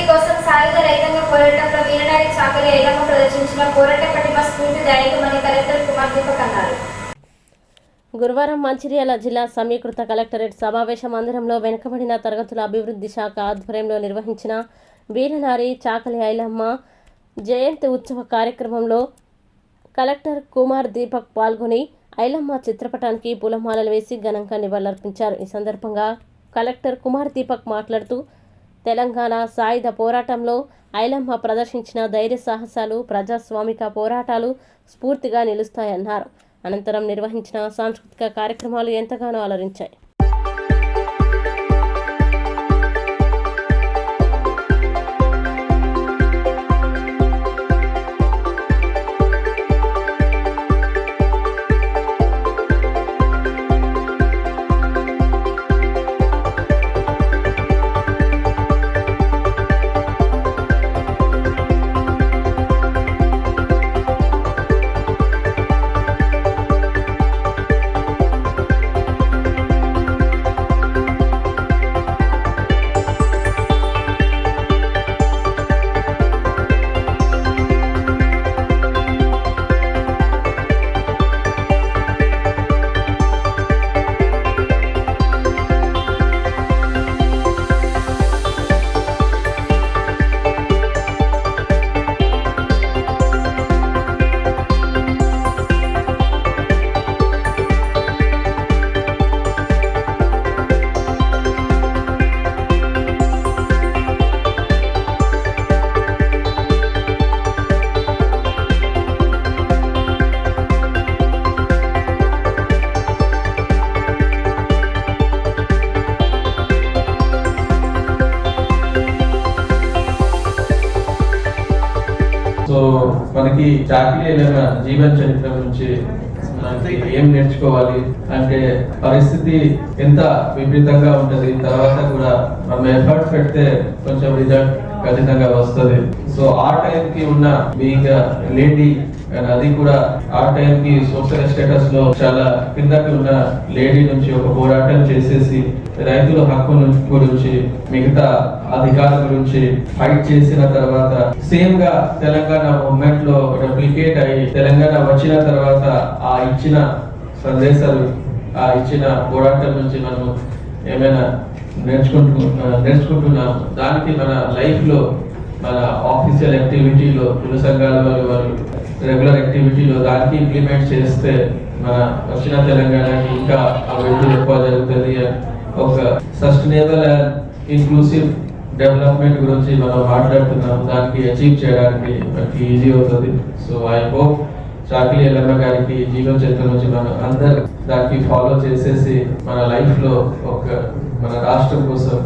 కోసం సాయుధ రైతాంగ పోరాటంలో వీరనారి చాకలి ఐలమ్మ ప్రదర్శించిన పోరాట పటిమ స్ఫూర్తిదాయకమని కలెక్టర్ కుమార్ దీపక్ అన్నారు. గురువారం మంచిర్యాల జిల్లా సమీకృత కలెక్టరేట్ సమావేశ మందిరంలో వెనుకబడిన తరగతుల అభివృద్ధి శాఖ ఆధ్వర్యంలో నిర్వహించిన వీరనారి చాకలి ఐలమ్మ జయంతి ఉత్సవ కార్యక్రమంలో కలెక్టర్ కుమార్ దీపక్ పాల్గొని ఐలమ్మ చిత్రపటానికి పూలమాలలు వేసి ఘనంగా నివాళులర్పించారు. ఈ సందర్భంగా కలెక్టర్ కుమార్ దీపక్ మాట్లాడుతూ తెలంగాణ సాయుధ పోరాటంలో ఐలమ్మ ప్రదర్శించిన ధైర్య సాహసాలు ప్రజాస్వామిక పోరాటాలు స్ఫూర్తిగా నిలుస్తాయన్నారు. అనంతరం నిర్వహించిన సాంస్కృతిక కార్యక్రమాలు ఎంతగానో అలరించాయి. సో మనకి చాకలి ఐలమ్మ జీవన చరిత్ర గురించి మనకి ఏం నేర్చుకోవాలి అంటే పరిస్థితి ఎంత విపరీతంగా ఉంటది, తర్వాత కూడా మనం ఎఫర్ట్ పెడితే కొంచెం రిజల్ట్ ఖచ్చితంగా వస్తుంది. సో ఆ టైంకి ఉన్న బీయింగ్ లేడీ అది కూడా ఆ టైంకి సోషల్ స్టేటస్ లో చాలా కిందకి ఉన్న లేడీ నుంచి ఒక పోరాటం చేసేసి రైతుల హక్కు గురించి మిగతా అధికారుల గురించి ఫైట్ చేసిన తర్వాత సేమ్ గా తెలంగాణ మూవ్మెంట్ లో రెప్లికేట్ అయ్యి తెలంగాణ వచ్చిన తర్వాత ఆ ఇచ్చిన సందేశాలు ఆ ఇచ్చిన పోరాటం నుంచి మనం ఏమైనా నేర్చుకుంటున్నాము. దానికి మన లైఫ్ లో మన ఆఫీషియల్ యాక్టివిటీలో కుల సంఘాల వాళ్ళు రెగ్యులర్ యాక్టివిటీలో దానికి ఇంప్లిమెంట్ చేస్తే మన వచ్చిన తెలంగాణకి ఇంకా అభివృద్ధి ఎక్కువ జరుగుతుంది. ఒక సస్టైనబుల్ అండ్ ఇంక్లూసివ్ డెవలప్మెంట్ గురించి మనం మాట్లాడుతున్నాము. దానికి అచీవ్ చేయడానికి మనకి ఈజీ అవుతుంది. సో ఐ హోప్ చాకలి ఐలమ్మ గారికి జీవన చరిత్ర నుంచి మనం అందరు దానికి ఫాలో చేసేసి మన లైఫ్ లో ఒక మన రాష్ట్రం కోసం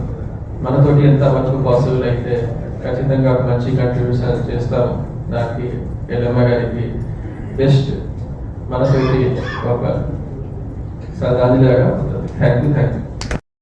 మనతోటి ఎంత వరకు పాసిబుల్ అయితే ఖచ్చితంగా మంచి కంట్రిబ్యూషన్ చేస్తాము. దానికి ఐలమ్మ గారికి బెస్ట్ మనతోటి ఒక శ్రద్ధాంజలిగా ఉంటుంది. Thank you.